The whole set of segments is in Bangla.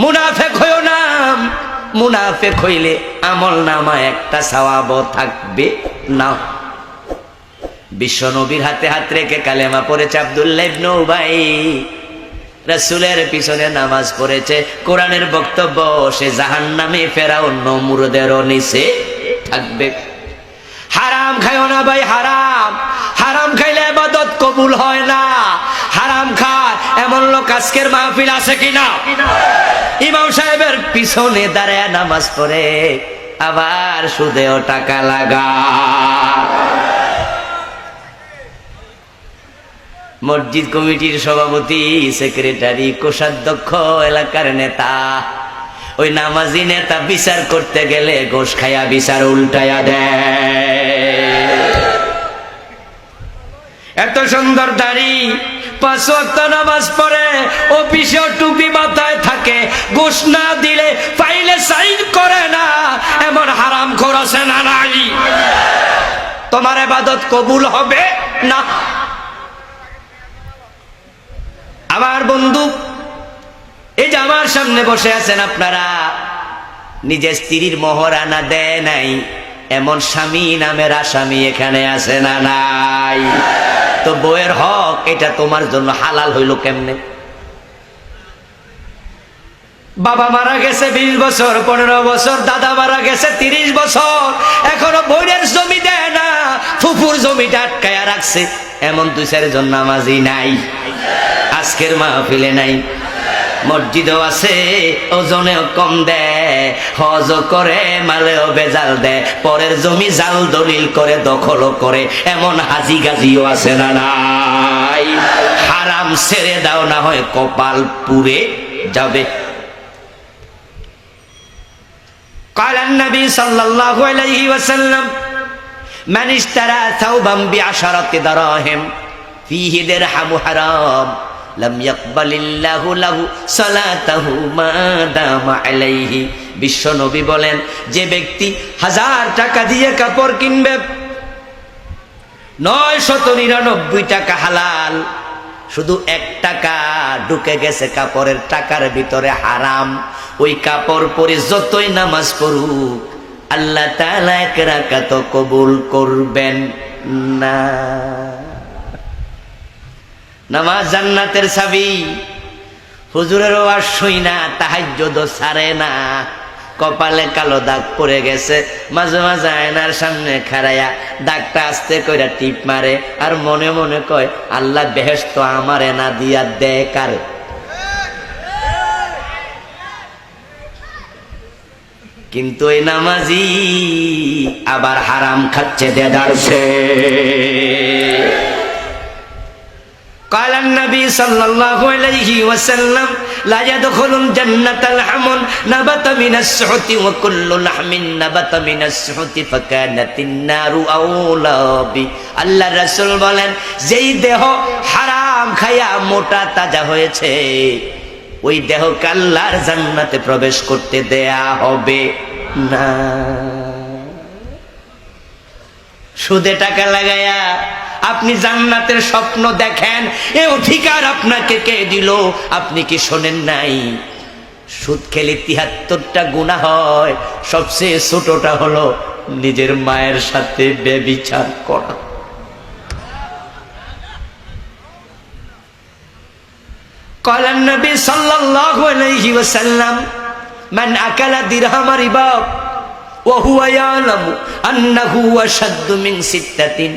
মুনাফিক হইও না। মুনাফিক হইলে আমল নামা একটা সওয়াবও থাকবে না। বিশ্ব নবীর হাতে হাত রেখে কালেমা পড়েছে আব্দুল্লাহ ইবনে উবাই, রাসূলের পিছনে নামাজ পড়েছে, কোরআনের বক্তব্য, সে জাহান্নামে ফেরাউন নমরুদেরও নিচে থাকবে। হারাম খাইও না ভাই, হারাম। হারাম খাইলে ইবাদত কবুল হয় না। হারাম খায় এমন লোক আজকের মাহফিল আছে কিনা? ইমাম সাহেবের পিছনে দাঁড়ায় নামাজ পড়ে, আবার সুদেও টাকা লাগা। মসজিদ কমিটির সভাপতি, সেক্রেটারি, কোষাধ্যক্ষ, এলাকার নেতা, ওই নামাজি নেতা বিচার করতে গেলে ঘোষ খায়া বিচার উল্টায়া দেয়। এত সুন্দর দাড়ি, 5 ওয়াক্ত নামাজ পড়ে, অফিসে টুপি মাথায় থাকে, ঘোষ না দিলে ফাইলে সাইন করে না, এমন হারামখোর আছে না নাই? তোমার ইবাদত কবুল হবে না। আমার বন্ধু, এই যে আমার সামনে বসে আছেন আপনারা, নিজের স্ত্রীর মোহরানা দেয় নাই এমন স্বামী নামের আসামি এখানে আছে না নাই? তো বউয়ের হক এটা তোমার জন্য হালাল হইল কেমনে? বাবা মারা গেছে 20 বছর, 15 বছর, দাদা মারা গেছে 30 বছর, এখনো বউয়ের জমি দেয় না, ফুফুর জমিটা আটকায়া রাখছে, এমন 2-4 জন নামাজি নাই? আজকের মাহফিলে নাই। মসজিদও আছে, ওজনেও কম দেয়, হজও করে, মালেও বেজাল দেয়, পরের জমি জাল দলিল করে দখলও করে, এমন হাজি গাজিও আছে না নাই? হারাম ছেড়ে দাও, না হয় কপাল পুড়ে যাবে। قال النبي صلى الله عليه وسلم من اشترى ثوبا ب10 دراهم فيه درهم حرام لم يقبل الله له صلاته ما دام عليه। বিশ্ব নবী বলেন, যে ব্যক্তি 1000 টাকা দিয়ে কাপড় কিনবে, 999 টাকা হালাল, শুধু 1 টাকা ঢুকে গেছে কাপড়ের টাকার ভিতরে হারাম, ওই কাপড় পরে যতই নামাজ পড়ুক আল্লাহ তাআলা 1 রাকাত কবুল করবেন না। নামাজ জান্নাতের চাবি। হুজুরের ওয়াজ শুইনা তাহাজ্জুদও ছাড়ে না, কপালে কালো দাগ পড়ে গেছে, মাঝে মাঝে আয়নার সামনে খাড়াইয়া দাগটা আস্তে কইরা টিপ মারে, আর মনে মনে কয় আল্লাহ বেহেশত আমারে না দিয়া দেয় কারে? কিন্তু এই নামাজি আবার হারাম খাচ্ছে দেদারছে। قال النبي صلى الله عليه وسلم لا يدخل الجنة لحم نبت من السحت وكل لحم نبت من السحت فكانت النار أولى به। আল্লাহ রাসূল বলেন, যেই দেহ হারাম খায়া মোটা তাজা হয়েছে, ওই দেহকে আল্লাহর জান্নাতে প্রবেশ করতে দেয়া হবে না। সুদে টাকা লাগায়া আপনি জান্নাতের স্বপ্ন দেখেন, এ অধিকার আপনাকে কে দিল? আপনি কি শোনেন নাই? সুদ খেলে 73টা গুনাহ হয়, সবচেয়ে ছোটটা হলো নিজের মায়ের সাথে ব্যভিচার করা। قال النبي صلى الله عليه وسلم من أكل درهم ربا وهو يعلم أنه أشد من 36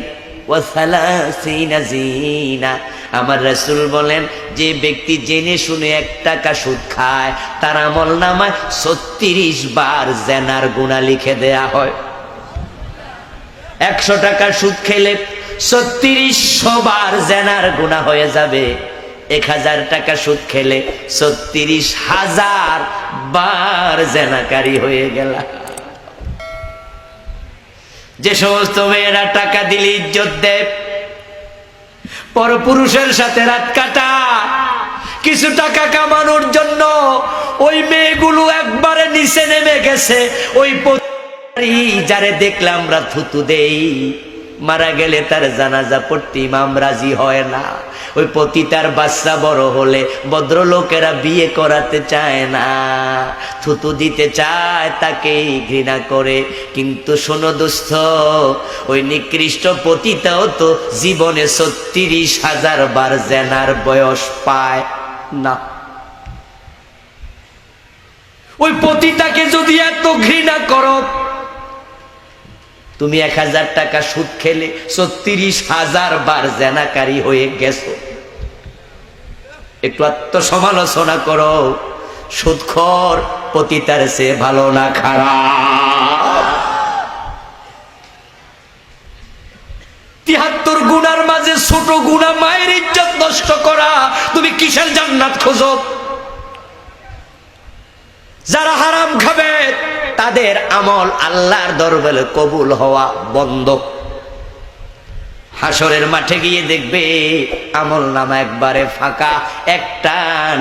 জিনা। আমার রাসূল বলেন, যে ব্যক্তি জেনে শুনে 1 টাকা সুদ খায়, তার আমল নামায় 36 বার জেনার গুনাহ লিখে দেয়া হয়। 100 টাকা সুদ খেলে 3600 বার জেনার গুনাহ হয়ে যাবে। 1000 টাকা সুদ খেলে 36,000 বার জেনাকারী হয়ে গেল। যে সমস্ত মেয়েরা টাকা দিলে ইজ্জত দেয়, পরপুরুষের সাথে রাত কাটা, কিছু টাকা কামানোর জন্য ওই মেয়েগুলো একবারে নিচে নেমে গেছে। ওই যারে দেখলাম আমরা থুতু দেই, মারা গেলে তার জানাজা পড়তে ইমাম রাজি হয় না। ওই পতিতার বাচ্চা বড় হলে ভদ্রলোকেরা বিয়ে করাতে চায় না, থুতু দিতে চায়, তাকেই ঘৃণা করে। কিন্তু শোনো দোস্ত, ওই নিকৃষ্ট পতিতাও তো জীবনে ৩৬,০০০ বার জেনার বয়স পায় না। ওই পতিতাকে যদি এত ঘৃণা করো, তুমি ১,০০০ টাকা সুদ খেলে ৩৬,০০০ বার জেনাকারী হয়ে গেছো। একটু আত্মসমালোচনা করো। সুদখোর পতিতার সে ভালো না খারাপ? ৭৩ গুনার মাঝে ছোট গুনাহ মায়ের ইজ্জত নষ্ট করা, তুমি কিসের জান্নাত খোঁজো? যারা হারাম খাবে তাদের আমল আল্লাহর দরবারে কবুল হওয়া বন্ধ। হাসরের মাঠে গিয়ে দেখবে আমল নামা একবারে ফাঁকা, একটা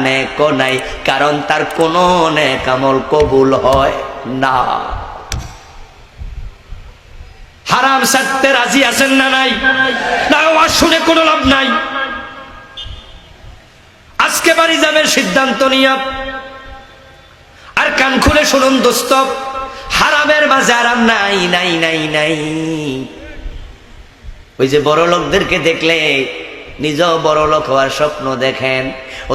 নেকও নাই, কারণ তার কোনো নেক আমল কবুল হয় না। হারাম ছাড়তে রাজি আছেন না নাই? না, আওয়াজ শুনে কোনো লাভ নাই। আজকে বাড়ি যাবেন সিদ্ধান্ত নিয়া, আর কান খুলে শুনুন দোস্ত, হারামের মাঝে আরাম নাই নাই নাই নাই। ওই যে বড় লোকদেরকে দেখলে নিজেও বড় লোক হওয়ার স্বপ্ন দেখেন।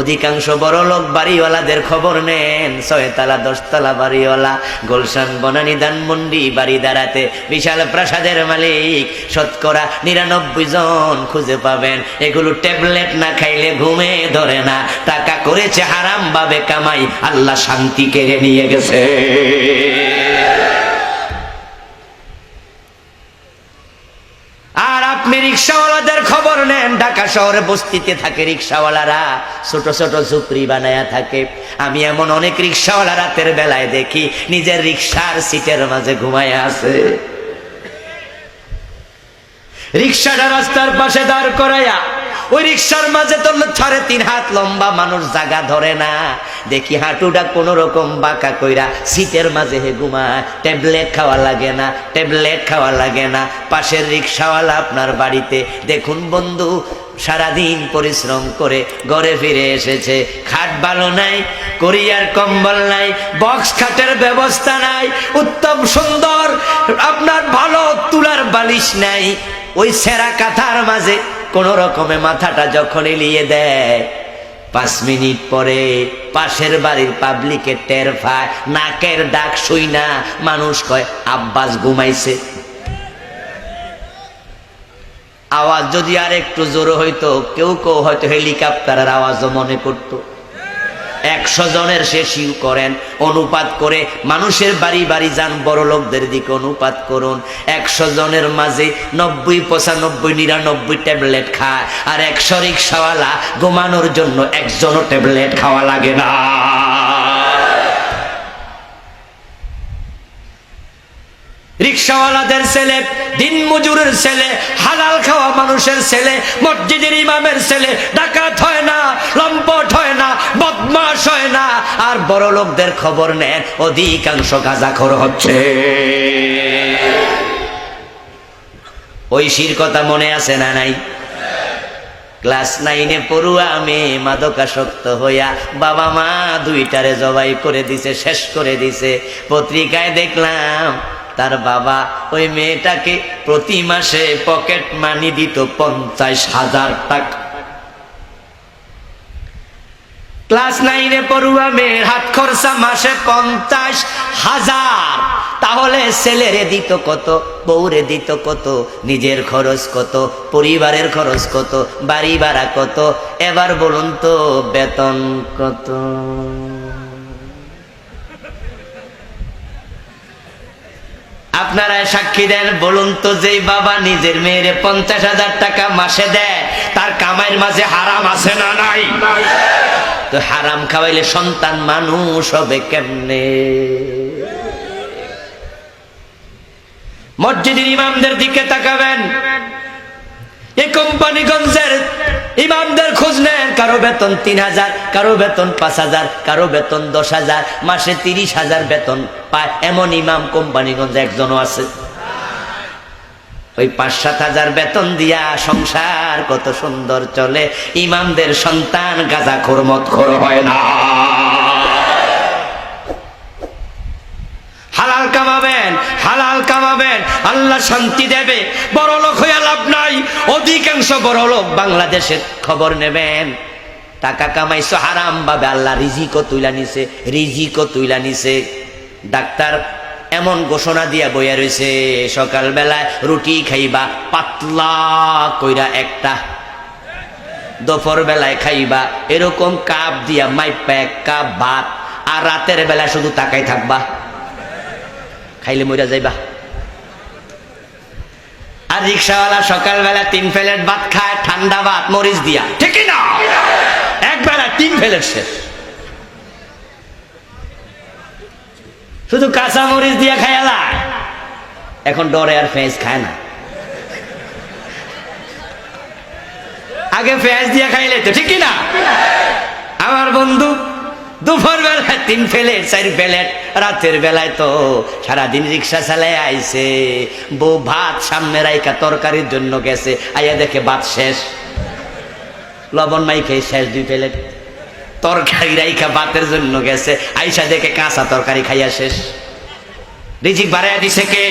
অধিকাংশ বড় লোক বাড়িওয়ালাদের খবর নেন। ৬ তলা ১০ তলা বাড়িওয়ালা, গুলশান, বনানী, ধানমন্ডি বাড়ি দাঁড়াতে বিশাল প্রাসাদের মালিক শতকরা ৯৯ জন খুঁজে পাবেন। এগুলো ট্যাবলেট না খাইলে ঘুমে ধরে না, টাকা করেছে হারাম ভাবে কামাই, আল্লাহ শান্তি কেড়ে নিয়ে গেছে। আর আপনি রিক্সাওয়ালাদের খবর নেন, ঢাকা শহরে বস্তিতে থাকে রিক্সাওয়ালারা, ছোট ছোট ঝুপড়ি বানায়া থাকে। আমি এমন অনেক রিক্সাওয়ালা রাতের বেলায় দেখি নিজের রিক্সার সিটের মাঝে ঘুমায়া আছে। রিক্সাটা রাস্তার পাশে দাঁড় করাইয়া, ওই রিক্সার মাঝে তো ৩.৫ হাত লম্বা মানুষ, জায়গা ধরে না। দেখি হাঁটুটা কোন রকম বাঁকা কইরা সিটের মাঝে হে ঘুমায়। ট্যাবলেট খাওয়া লাগে না, ট্যাবলেট খাওয়া লাগে না। পাশের রিক্সাওয়ালা আপনার বাড়িতে দেখুন বন্ধু, সারাদিন পরিশ্রম করে ঘরে ফিরে এসেছে, খাট ভালো নাই, কোরিয়ার কম্বল নাই, বক্স খাটের ব্যবস্থা নাই, উত্তম সুন্দর আপনার ভালো তুলার বালিশ নাই। ওই সেরা কাঁথার মাঝে কোন রকমে মাথাটা যখন এলিয়ে দেয়, ৫ মিনিট পরে পাশের বাড়ির পাবলিকে টের পায়, নাকের ডাক শুই না মানুষ কয় আব্বাস ঘুমাইছে। আওয়াজ যদি আর একটু জোর হইতো, কেউ কেউ হয়তো হেলিকপ্টারের আওয়াজও মনে করতো। ১০০ জনের শেষিও করেন, অনুপাত করে মানুষের বাড়ি বাড়ি যান, বড় লোকদের দিকে অনুপাত করুন। ১০০ জনের মাঝে ৯০, ৯৫, ৯৯ ট্যাবলেট খায়, আর ১০০ রিক্সাওয়ালা ঘুমানোর জন্য একজনও ট্যাবলেট খাওয়া লাগে না। রিক্সাওয়ালাদের ছেলে, দিন মজুরের ছেলে, হালাল খাওয়া মানুষের ছেলে, মসজিদের ইমামের ছেলে ডাকাত হয় না, লম্পট হয় না, বদমাশ হয় না। আর বড় লোকদের খবর নেন, অধিকাংশ গাঁজাখোর হচ্ছে। ঐশীর কথা মনে আছে না নাই? ক্লাস 9-এ পড়ুয়া মেয়ে মাদকাসক্ত হইয়া বাবা মা দুইটারে জবাই করে দিছে, শেষ করে দিছে। পত্রিকায় দেখলাম তার বাবা ওই মেয়েটাকে প্রতি মাসে পকেট মানি দিত ৫০,০০০ টাকা। ক্লাস 9-এ পড়ুয়া মেয়ের হাত খরচা মাসে ৫০,০০০। তাহলে ছেলেরে দিত কত, বউরে দিত কত, নিজের খরচ কত, পরিবারের খরচ কত, বাড়ি ভাড়া কত। এবার বলুন তো বেতন কত? আপনারা সাক্ষী দেন, বলুন তো যেই বাবা নিজের মেয়েরে ৫০,০০০ টাকা মাসে দেয়, তার কামাইয়ের মাঝে হারাম আছে না নাই? তো হারাম খাওয়াইলে সন্তান মানুষ হবে কেমনে? মসজিদের ইমামদের দিকে তাকাবেন, এই কোম্পানিগঞ্জের ইমামদের খোঁজ নেন, কারো বেতন ৩,০০০, কারো বেতন ৫,০০০, কারো বেতন ১০,০০০, মাসে ৩০,০০০ বেতন পায়। এমন ইমাম কোম্পানিগঞ্জে একজনও আছে? ওই 5-7 হাজার বেতন দিয়া সংসার কত সুন্দর চলে। ইমামদের সন্তান গাঁজাখোর মদখোর হয় না। হালাল কামাবেন, হালাল কামাবেন, আল্লাহ শান্তি দেবে। বড় লোক হইয়া লাভ নাই। অধিকাংশ বড় লোক বাংলাদেশের খবর নেবেন, টাকা কামাইছো হারাম ভাবে, আল্লাহ রিজিকও তুইলা নিছে, রিজিকও তুইলা নিছে। ডাক্তার এমন ঘোষণা দিয়া বইয়া রয়েছে, সকালবেলায় রুটি খাইবা পাতলা কইরা একটা, দুপুর বেলায় খাইবা এরকম কাপ দিয়া মাইপা এক কাপ ভাত, আর রাতের বেলায় শুধু তাকাই থাকবা, খাইলে মইরা যাইবা। আর রিক্সাওয়ালা সকালবেলা 3 প্লেট ভাত খায়, ঠান্ডা ভাত মরিচ দিয়া, ঠিক না? একবেলা 3 প্লেট শেষ, শুধু কাঁচা মরিচ দিয়া খায়ালা। এখন ডরে আর পেঁয়াজ খায় না, আগে পেঁয়াজ দিয়া খাইলে তো, ঠিক না? আমার বন্ধু দুপুর বেলায় 3 প্লেট 4 প্লেট, রাতের বেলায় তো সারাদিন রিক্সা চালায় আইছে, বউ ভাত সামনে রাইকা তরকারির জন্য গেছে, আইয়া দেখে ভাত শেষ, লবণ মাইকে শেষ 2 প্লেট, তরকারি রাইকা ভাতের জন্য গেছে, আইসা দেখে কাঁচা তরকারি খাইয়া শেষ। রিজিক বাড়াইয়া দিছে কে?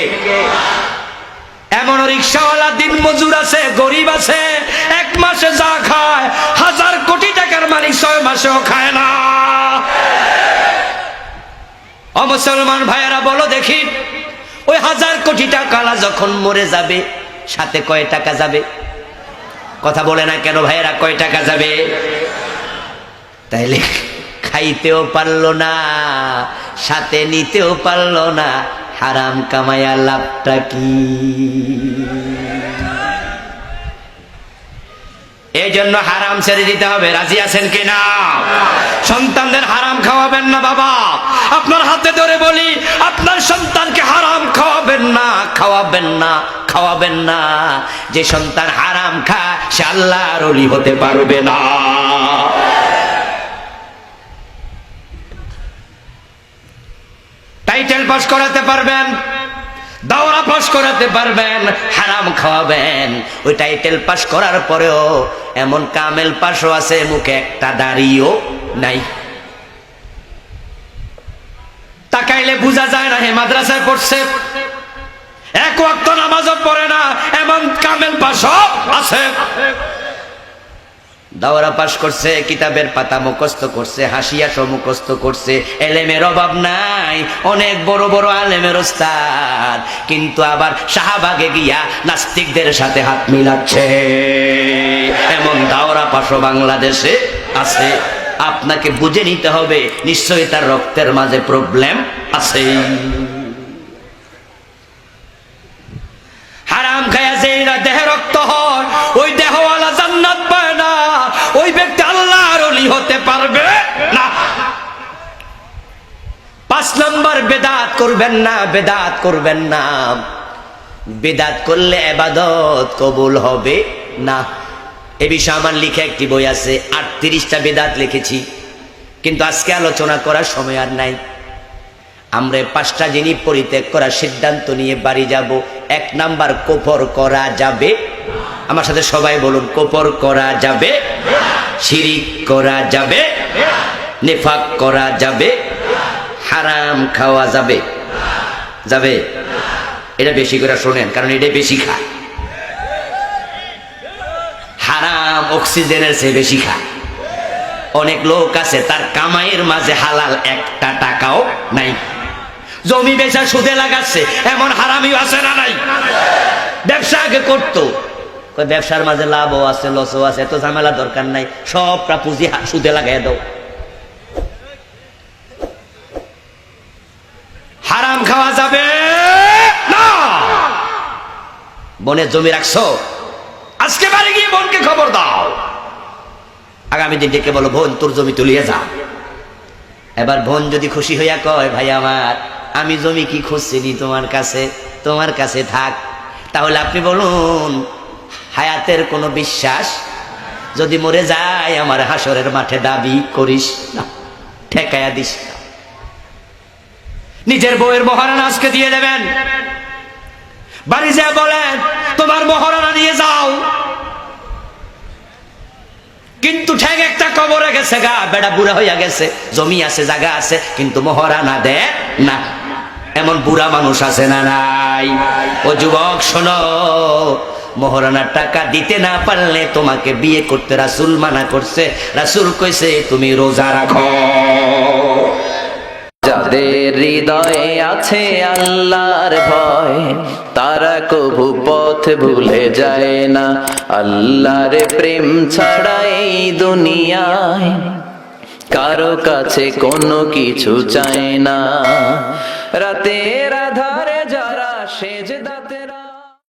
এমন রিক্সাওয়ালা দিন মজুর আছে, গরিব আছে, 1 মাসে যা খায় 1000 কোটি টাকার মালিক 6 মাসেও খায় না। ও মুসলমান ভাইয়েরা বলো দেখি, ওই 1000 কোটি টাকা যখন মরে যাবে, সাথে কয় টাকা যাবে? কথা বলে না কেন ভাইয়েরা, কয় টাকা যাবে? তাইলে খাইতেও পারলো না, সাথে নিতেও পারলো না, হারাম কামায়া লাভটা কি? এই জন্য হারাম ছেড়ে দিতে হবে। রাজি আছেন কিনা? সন্তানদের হারাম খাওয়াবেন না বাবা। আপনার হাতে ধরে বলি, আপনার সন্তানকে হারাম খাওয়াবেন না, খাওয়াবেন না, খাওয়াবেন না। যে সন্তান হারাম খায় সে আল্লাহর ওলি হতে পারবে না। টাইটেল পাস করাতে পারবেন, দাওরা পাস করাতে পারবেন, হারাম খাওয়াবেন। ওই টাইটেল পাস করার পরেও এমন কামেল পাসও আছে, মুখে একটা দাড়িও নাই। তাকাইলে বোঝা যায় না হে মাদ্রাসায় পড়ছে, 1 ওয়াক্ত নামাজও পড়ে না, এমন কামেল পাসও আছে। দাওরা পাস করছে, কিতাবের পাতা মুখস্থ করছে, হাসিয়া সহ মুখস্থ করছে, এলেমের অভাব নাই, অনেক বড় বড় আলেমের ওস্তাদ, কিন্তু আবার শাহবাগে গিয়া নাস্তিকদের সাথে হাত মিলাচ্ছে। এমন দাওরা পাসও বাংলাদেশে আছে। আপনাকে বুঝে নিতে হবে, নিশ্চয়ই তার রক্তের মাঝে প্রবলেম আছে। হারাম খায়া যেইরা দেহে রক্ত হয়, ওই দেহওয়ালা জান্নাত পায় না, ওই ব্যক্তি আল্লাহর ওলি হতে পারবে না। 5 নম্বর, বেদাত করবেন না, বেদাত করবেন না। বেদাত করলে ইবাদত কবুল হবে না। এ বিষয়ে আমার লিখে একটি বই আছে, 38টা বেদাত লিখেছি, কিন্তু আজকে আলোচনা করার সময় আর নাই। আমরা 5টা জিনিস পরিত্যাগ করার সিদ্ধান্ত নিয়ে বাড়ি যাব। 1 নাম্বার, কুফর করা যাবে। আমার সাথে সবাই বলুন, কুফর করা যাবে, শিরিক করা যাবে, নিফাক করা যাবে, হারাম খাওয়া যাবে। যাবে? এটা বেশি করে শোনেন, কারণ এটা বেশি খায়। হারাম অক্সিজেনের চেয়ে বেশি খায়। অনেক লোক আছে তার কামাইয়ের মাঝে হালাল 1টা টাকাও নাই, জমি বেচা সুদে লাগাচ্ছে, এমন হারামিও আছে না নাই? ব্যবসা আগে করতো, ব্যবসার মাঝে লাভও আছে, লসও আছে, এত ঝামেলা দরকার নাই, সবটা পুঁজি সুদে লাগাই দাও। হারাম খাওয়া যাবে না। বোনের জমি রাখছো, আজকে বাড়ি গিয়ে বোনকে খবর দাও, আগামী দিন ডেকে বলো, বোন তোর জমি তুলিয়ে যা। এবার বোন যদি খুশি হইয়া কয়, ভাই আমার, আমি জমি কি খুঁজছিনি তোমার কাছে, তোমার কাছে থাক, তাহলে আপনি বলুন, হায়াতের কোনো বিশ্বাস? যদি মরে যায় আমার হাসরের মাঠে দাবি করিস না, ঠেকায়া দিস না। নিজের বউয়ের মহারানা আজকে দিয়ে দেবেন, বাড়ি যেয়ে বলেন তোমার মহারানা নিয়ে যাও, কিন্তু ঠেক একটা কবরে গেছে গা, বেড়া বুড়া হইয়া গেছে, জমি আছে জায়গা আছে, কিন্তু মহারানা দে না। এমন বুড়া মানুষ আছে না নাই? ও যুবক শোনো, মহারানার টাকা দিতে না পারলে তোমাকে বিয়ে করতে রাসূল মানা করছে। রাসূল কইছে তুমি রোজা রাখো। যাদের হৃদয়ে আছে আল্লাহর ভয়, তারা কভু পথ ভুলে যায় না। আল্লাহর প্রেম ছাড়া এই দুনিয়ায় কারো কাছে কোনো কিছু চায় না। রাতের